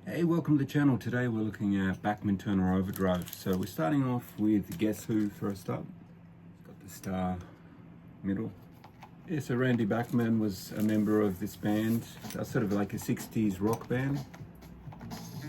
Hey, welcome to the channel. Today we're looking at Bachman-Turner Overdrive. So we're starting off with Guess Who first up. It's got the star middle. Yeah, so Randy Bachman was a member of this band. They're sort of like a 60s rock band.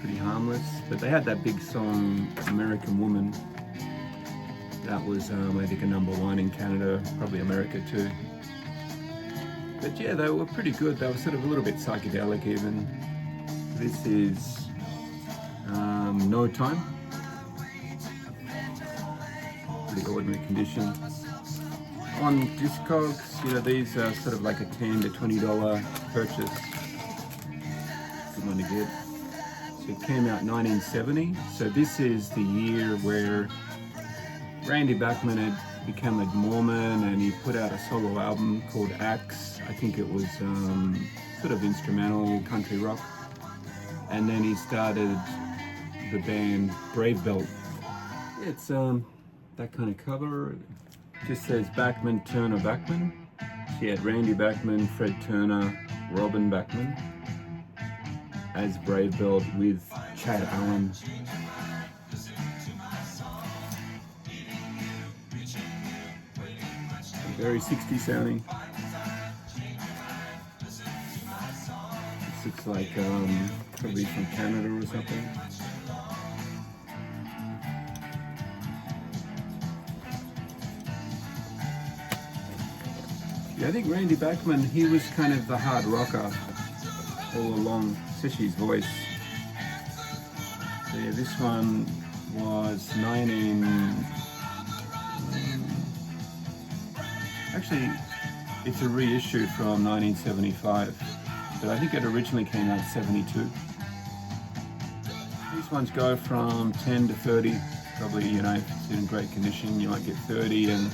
Pretty harmless, but they had that big song, American Woman. That was, I think, a #1 in Canada, probably America too. But yeah, they were pretty good. They were sort of a little bit psychedelic even. This is No Time. Pretty ordinary condition. On Discogs, you know, these are sort of like a $10 to $20 purchase. Good one to get. So it came out 1970. So this is the year where Randy Bachman had become a Mormon and he put out a solo album called Axe. I think it was sort of instrumental country rock. And then he started the band Brave Belt. It's that kind of cover. It just says Bachman-Turner Bachman. She had Randy Bachman, Fred Turner, Robin Bachman as Brave Belt with Chad Allen. Very 60s sounding. This looks like probably from Canada or something. Yeah, I think Randy Bachman, he was kind of the hard rocker all along, especially his voice. So yeah, this one was actually, it's a reissue from 1975, but I think it originally came out 72. These ones go from 10 to 30, probably, you know, if it's in great condition, you might get 30, and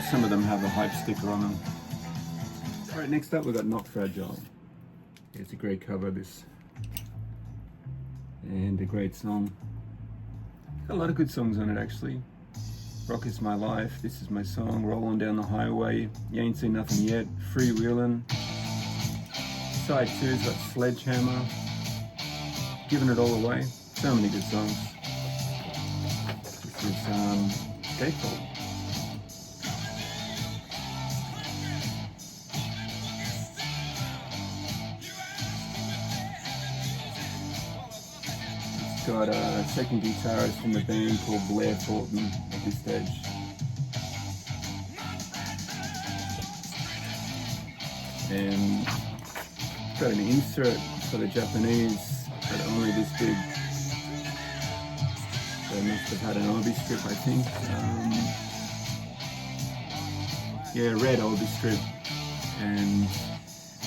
some of them have a hype sticker on them. All right, next up we've got Not Fragile. It's a great cover, this, and a great song. Got a lot of good songs on it, actually. Rock Is My Life, This Is My Song, Rollin' Down the Highway, You Ain't Seen Nothing Yet, Freewheelin'. Side 2's got Sledgehammer, Giving It All Away. So many good songs. This is Gatefold. It's got a second guitarist from the band called Blair Thornton at this stage. And got an insert for the Japanese, but only this big. So I must have had an Obi strip, I think. Yeah, red Obi strip. And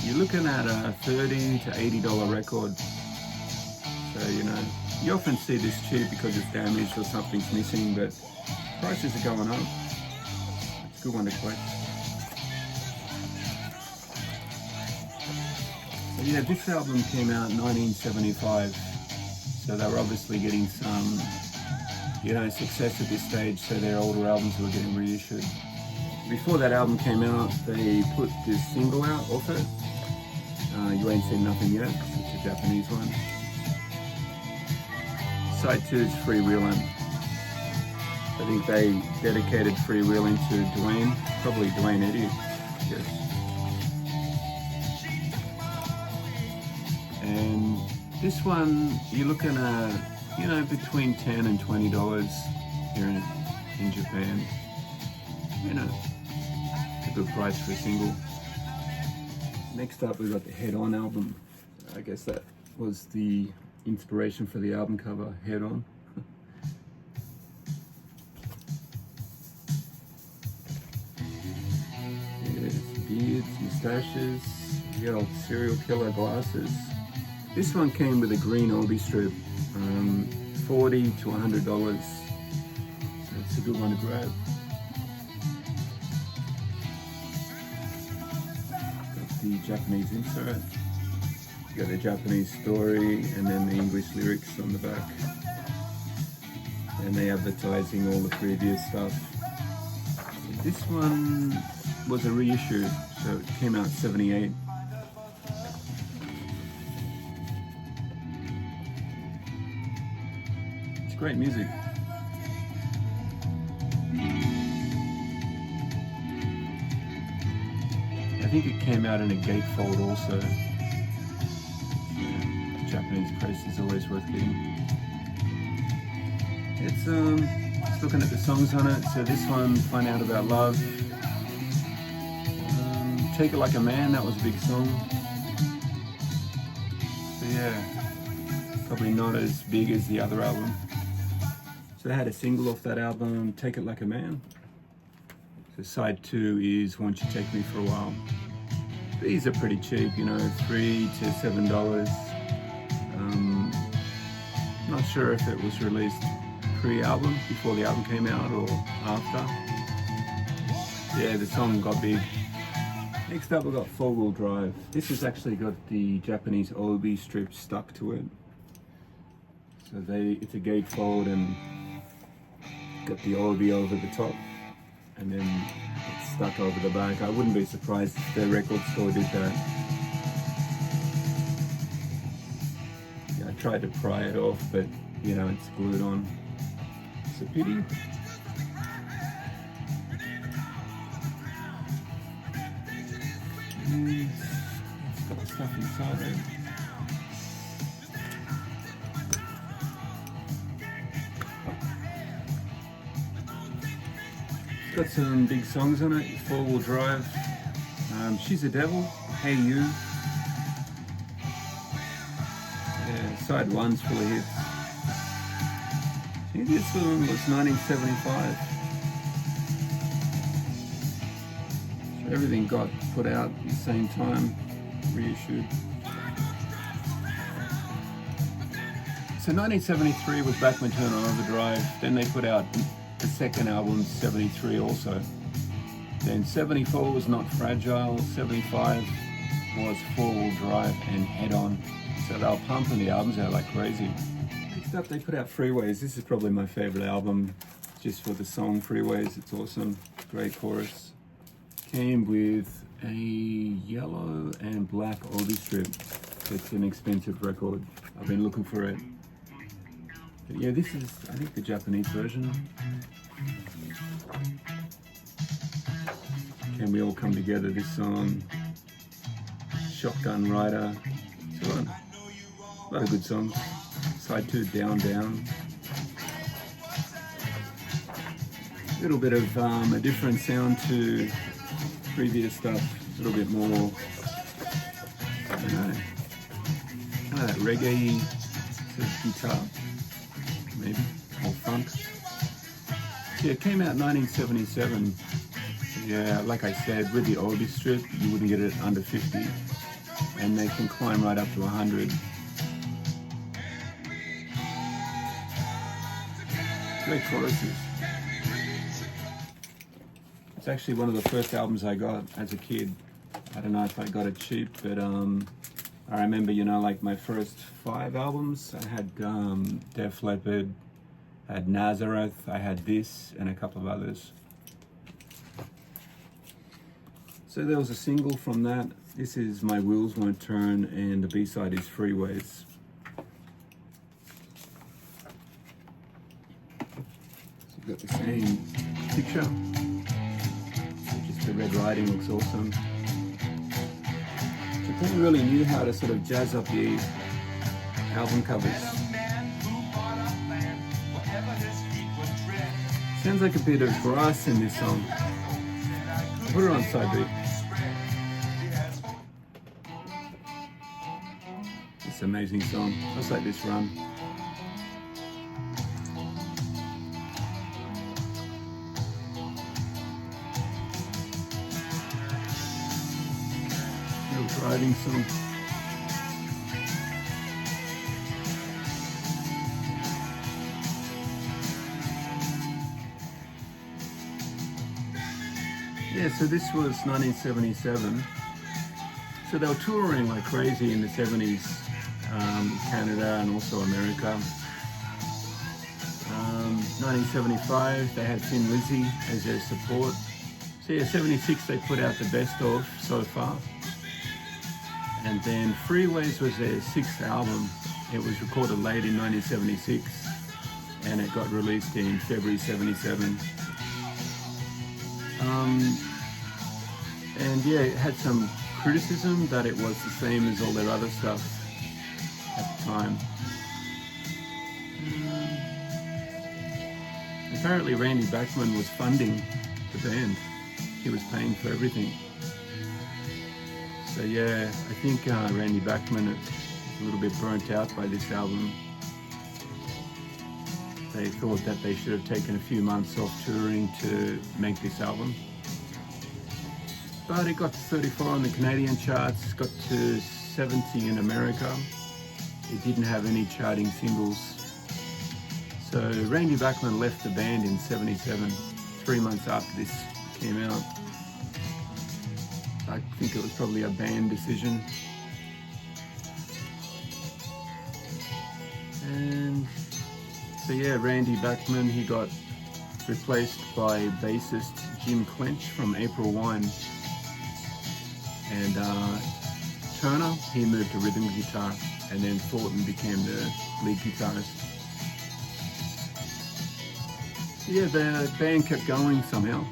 you're looking at a $30 to $80 record. So, you know, you often see this cheap because it's damaged or something's missing, but prices are going up. It's a good one to collect. Yeah, this album came out in 1975, so they were obviously getting some, you know, success at this stage, so their older albums were getting reissued. Before that album came out, they put this single out off it, You Ain't Seen Nothing Yet, it's a Japanese one. Side 2 is Freewheelin'. I think they dedicated Freewheelin' to Dwayne, probably Dwayne Eddy, yes. And this one, you're looking at, you know, between $10 and $20 here in Japan. You know, it's a good price for a single. Next up, we've got the Head On album. I guess that was the inspiration for the album cover, Head On. Yeah, beards, mustaches, you got serial killer glasses. This one came with a green Obi strip, $40 to $100. It's a good one to grab. Got the Japanese insert. You got the Japanese story and then the English lyrics on the back. And they advertising all the previous stuff. This one was a reissue, so it came out 78. It's great music. I think it came out in a gatefold also. Yeah, Japanese press is always worth getting. It's just looking at the songs on it. So this one, Find Out About Love. Take It Like a Man, that was a big song. So yeah, probably not as big as the other album. So they had a single off that album, Take It Like a Man. So side 2 is Won't You Take Me For a While. These are pretty cheap, you know, $3 to $7. Not sure if it was released pre-album, before the album came out, or after. Yeah, the song got big. Next up, we got 4-wheel drive. This has actually got the Japanese obi strip stuck to it. So it's a gatefold and got the obi over the top, and then it's stuck over the back. I wouldn't be surprised if the record store did that. Yeah, I tried to pry it off, but you know, it's glued on. It's a pity. It's got the stuff inside it. It's got some big songs on it. 4-wheel drive. She's a Devil. Hey You. Yeah, side 1's full of hits. I think this one was 1975. So everything got put out at the same time, reissued. So 1973 was Bachman-Turner Overdrive. Then they put out the second album, 73 also. Then 74 was Not Fragile. 75 was 4-wheel drive and Head On. So they were pumping the albums out like crazy. Next up, they put out Freeways. This is probably my favorite album, just for the song Freeways. It's awesome. Great chorus. Came with a yellow and black obi strip. It's an expensive record. I've been looking for it. But yeah, this is, I think, the Japanese version. Can We All Come Together, this song. Shotgun Rider. So a lot of good songs. Side 2, Down Down. A little bit of a different sound to previous stuff. A little bit more, I don't know, kind of that reggae sort of guitar, maybe, or funk. Yeah, it came out 1977. Yeah, like I said, with the obi strip, you wouldn't get it under 50, and they can climb right up to 100. Great choruses. It's actually one of the first albums I got as a kid. I don't know if I got it cheap, but I remember, you know, like my first 5 albums, I had Def Leppard, I had Nazareth, I had this, and a couple of others. So there was a single from that. This is My Wheels Won't Turn, and the B-side is Freeways. So you've got the same picture. The red writing looks awesome. Japan really knew how to sort of jazz up the album covers. Sounds like a bit of grass in this song. Put it on side B. It's an amazing song. Just like this run. Driving song. Yeah, so this was 1977. So they were touring like crazy in the 70s, Canada and also America. 1975, they had Thin Lizzy as their support. So yeah, 76 they put out the best of so far. And then Freeways was their 6th album. It was recorded late in 1976. and it got released in February '77. And yeah, it had some criticism that it was the same as all their other stuff at the time. Apparently Randy Bachman was funding the band. He was paying for everything. So yeah, I think Randy Bachman was a little bit burnt out by this album. They thought that they should have taken a few months off touring to make this album. But it got to 34 on the Canadian charts, got to 70 in America. It didn't have any charting singles. So Randy Bachman left the band in '77, 3 months after this came out. I think it was probably a band decision. And so yeah, Randy Bachman, he got replaced by bassist Jim Clench from April Wine. And Turner, he moved to rhythm guitar, and then Thornton became the lead guitarist. Yeah, the band kept going somehow.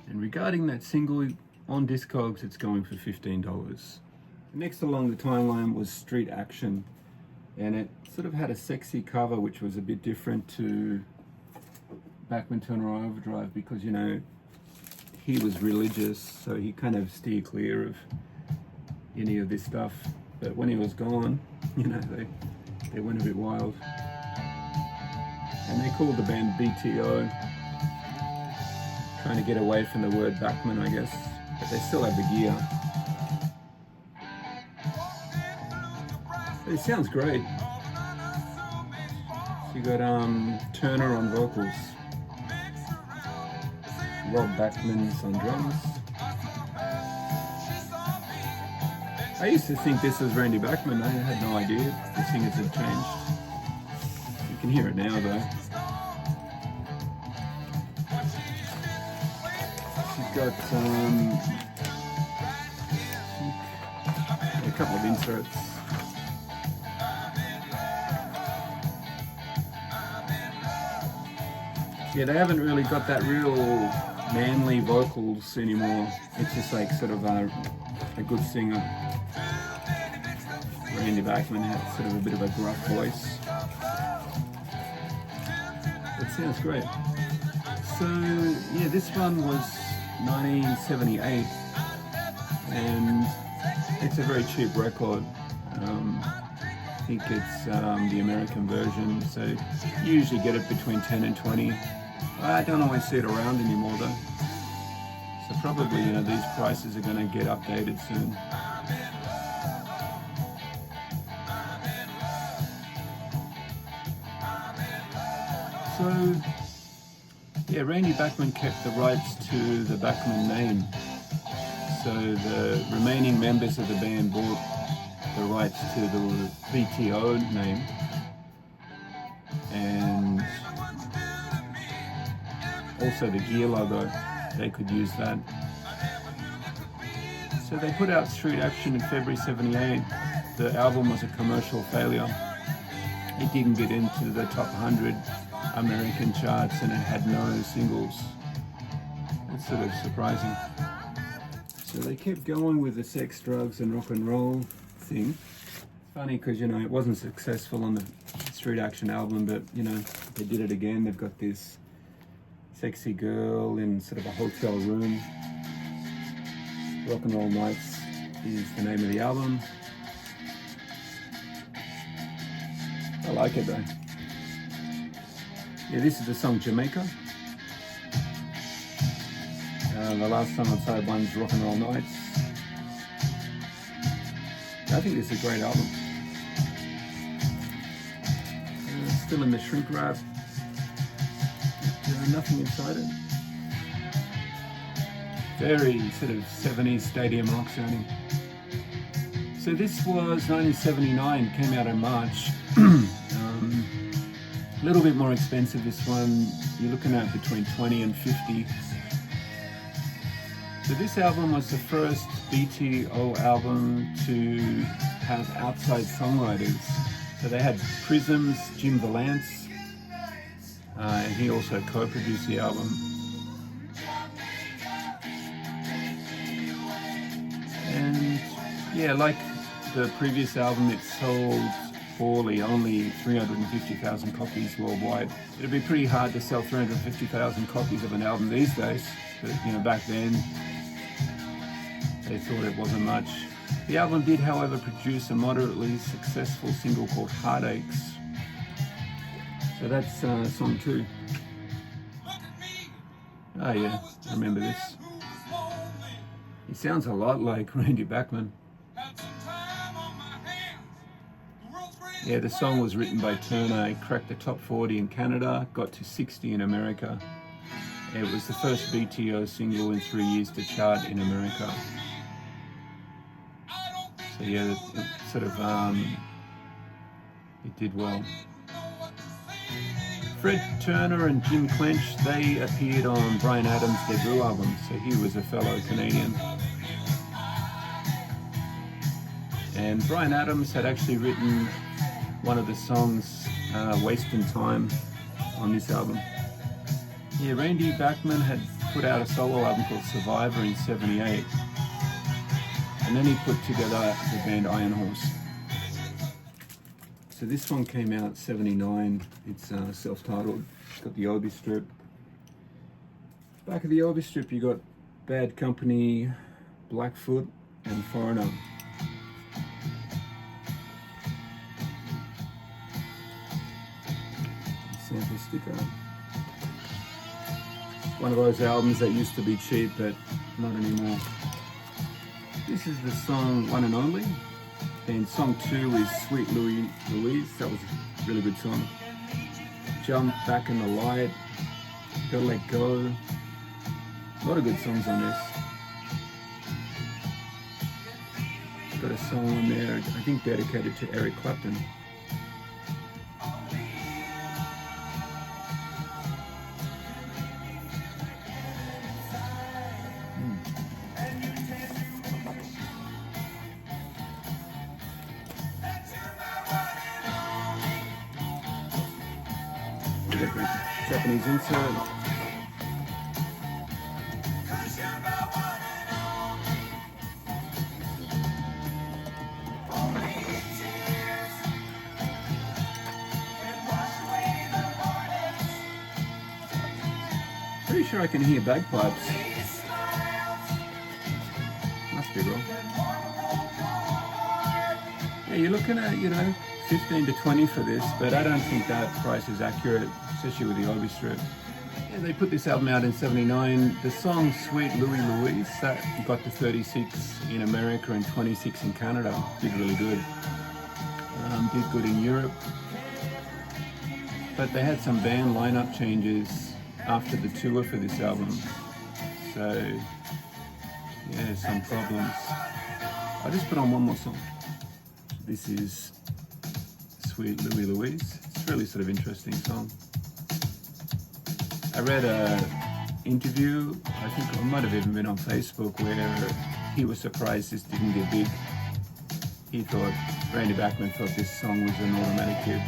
And regarding that single, on Discogs it's going for $15. Next along the timeline was Street Action, and it sort of had a sexy cover which was a bit different to Bachman-Turner Overdrive, because, you know, he was religious, so he kind of steered clear of any of this stuff. But when he was gone, you know, they went a bit wild. And they called the band BTO, trying to get away from the word Bachman, I guess. But they still have the gear. It sounds great. So you got Turner on vocals, Rob Bachman's on drums. I used to think this was Randy Bachman. I had no idea the singers had changed. You can hear it now though. She's got a couple of inserts. Yeah, they haven't really got that real manly vocals anymore. It's just like sort of a good singer. Randy Bachman had sort of a bit of a gruff voice. It sounds great. So yeah, this one was 1978, and it's a very cheap record. I think it's the American version, so you usually get it between 10 and 20. I don't always see it around anymore though. So probably, you know, these prices are going to get updated soon. So yeah, Randy Bachman kept the rights to the Bachman name. So the remaining members of the band bought the rights to the BTO name, and also the gear logo, they could use that. So they put out Street Action in February '78. The album was a commercial failure. It didn't get into the top 100 American charts, and it had no singles. It's sort of surprising. So they kept going with the sex, drugs and rock and roll thing. It's funny because, you know, it wasn't successful on the Street Action album, but, you know, they did it again. They've got this sexy girl in sort of a hotel room. Rock and Roll Nights is the name of the album. I like it though. Yeah, this is the song Jamaica. The last song on side one's Rock and Roll Nights. I think this is a great album. Still in the shrink wrap. Nothing inside it. Very sort of 70s stadium rock sounding. So this was 1979, came out in March. A little bit more expensive, this one. You're looking at between 20 and 50. So this album was the first BTO album to have outside songwriters. So they had Prism's Jim Valance and he also co-produced the album. And yeah, like the previous album, it sold poorly, only 350,000 copies worldwide. It'd be pretty hard to sell 350,000 copies of an album these days, but you know, back then they thought it wasn't much. The album did, however, produce a moderately successful single called Heartaches. So that's song 2. Oh yeah, I remember this. He sounds a lot like Randy Bachman. Yeah, the song was written by Turner. It cracked the top 40 in Canada, got to 60 in America. It was the first BTO single in 3 years to chart in America. So yeah, it sort of, it did well. Fred Turner and Jim Clench, they appeared on Bryan Adams' debut album, so he was a fellow Canadian. And Bryan Adams had actually written one of the songs, Wasting Time, on this album. Yeah, Randy Bachman had put out a solo album called Survivor in '78. And then he put together the band Ironhorse. So this one came out '79. It's self-titled. It's got the Obi strip. Back of the Obi strip, you got Bad Company, Blackfoot, and Foreigner. Sample sticker. One of those albums that used to be cheap, but not anymore. This is the song One and Only, and song 2 is Sweet Lui-Louise. That was a really good song. Jump Back in the Light, Gotta Let Go. A lot of good songs on this. Got a song on there, I think dedicated to Eric Clapton. Japanese insert. Pretty sure I can hear bagpipes. Must be wrong. Yeah, you're looking at, 15 to 20 for this, but I don't think that price is accurate, especially with the Obi strip. Yeah, they put this album out in '79. The song Sweet Lui-Louise, that got to 36 in America and 26 in Canada. Did really good. Did good in Europe. But they had some band lineup changes after the tour for this album. So, yeah, some problems. I just put on one more song. This is Sweet Lui-Louise. It's a really sort of interesting song. I read an interview, I think it might have even been on Facebook, where he was surprised this didn't get big. He thought, Randy Bachman thought this song was an automatic hit.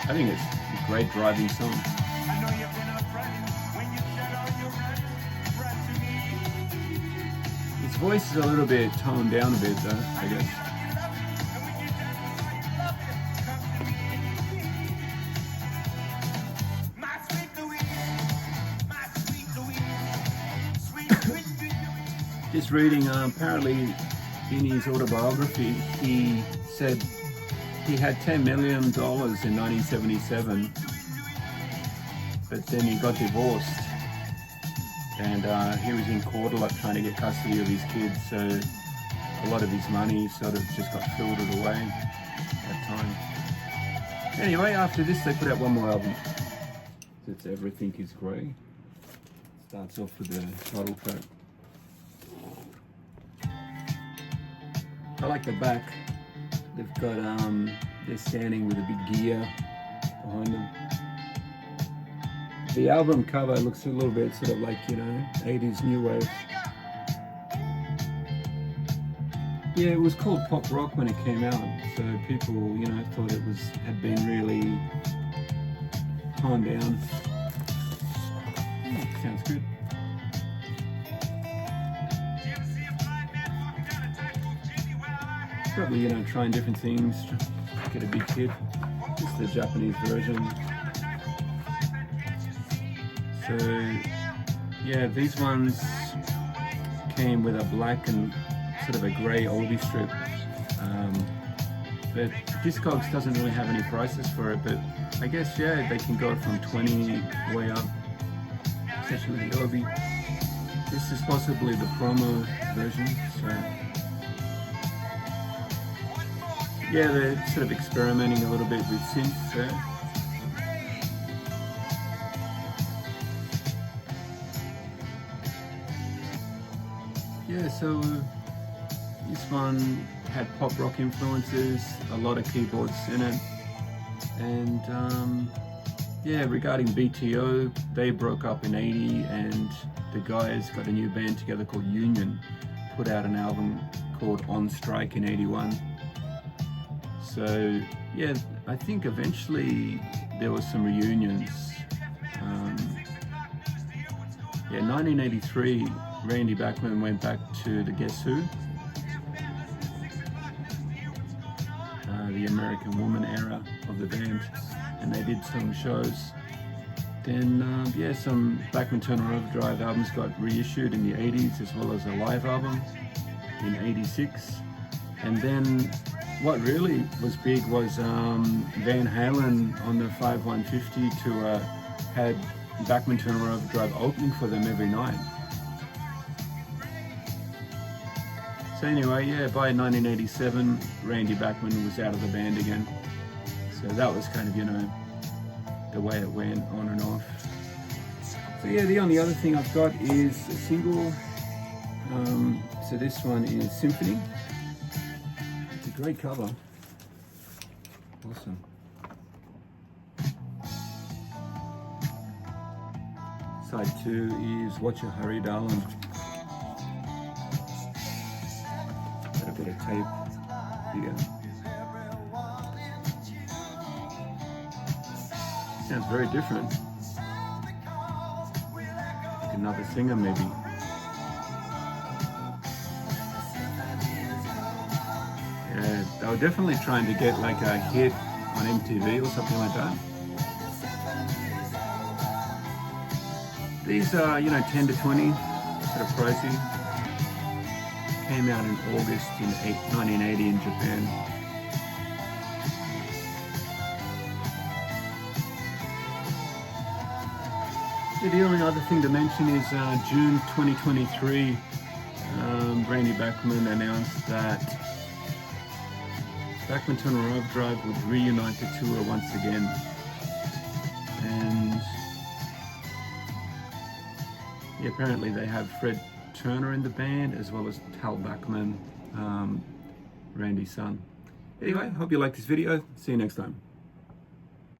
I think it's a great driving song. His voice is a little bit toned down a bit though, I guess. Just reading, apparently in his autobiography, he said he had $10 million in 1977, but then he got divorced, and he was in court a lot trying to get custody of his kids, so a lot of his money sort of just got filtered away at that time. Anyway, after this they put out one more album. It's Everything Is Grey. Starts off with the title track. I like the back. They've got, they're standing with a big gear behind them. The album cover looks a little bit sort of like, 80s new wave. Yeah, it was called pop rock when it came out, so people, you know, thought it had been really toned down. Sounds good. Probably, you know, trying different things, get a big hit. This is the Japanese version. So, yeah, these ones came with a black and sort of a grey oldie strip. But Discogs doesn't really have any prices for it, but I guess, yeah, they can go from 20 way up, especially the Obi. This is possibly the promo version, so yeah, they're sort of experimenting a little bit with synths there. Yeah, so this one had pop rock influences, a lot of keyboards in it, and yeah, regarding BTO, they broke up in '80, and the guys got a new band together called Union, put out an album called On Strike in '81. So yeah, I think eventually there was some reunions. Yeah, 1983, Randy Bachman went back to the Guess Who, the American Woman era of the band, and they did some shows. Then yeah, some Bachman-Turner Overdrive albums got reissued in the 80s, as well as a live album in '86. And then what really was big was Van Halen on the 5150 tour had Bachman-Turner Overdrive opening for them every night. So anyway, yeah, by 1987, Randy Bachman was out of the band again. So that was kind of, you know, the way it went on and off. So yeah, the only other thing I've got is a single. So this one is Symphony. It's a great cover. Awesome. Side 2 is Watch Your Hurry, Darling. Got a bit of tape here. Sounds very different. Like another singer, maybe. Yeah, they were definitely trying to get like a hit on MTV or something like that. These are, you know, 10 to 20, sort of pricey. Came out in August in 1980 in Japan. The only other thing to mention is June 2023, Randy Bachman announced that Bachman-Turner Overdrive would reunite the tour once again. And yeah, apparently they have Fred Turner in the band, as well as Tal Bachman, Randy's son. Anyway, hope you liked this video. See you next time.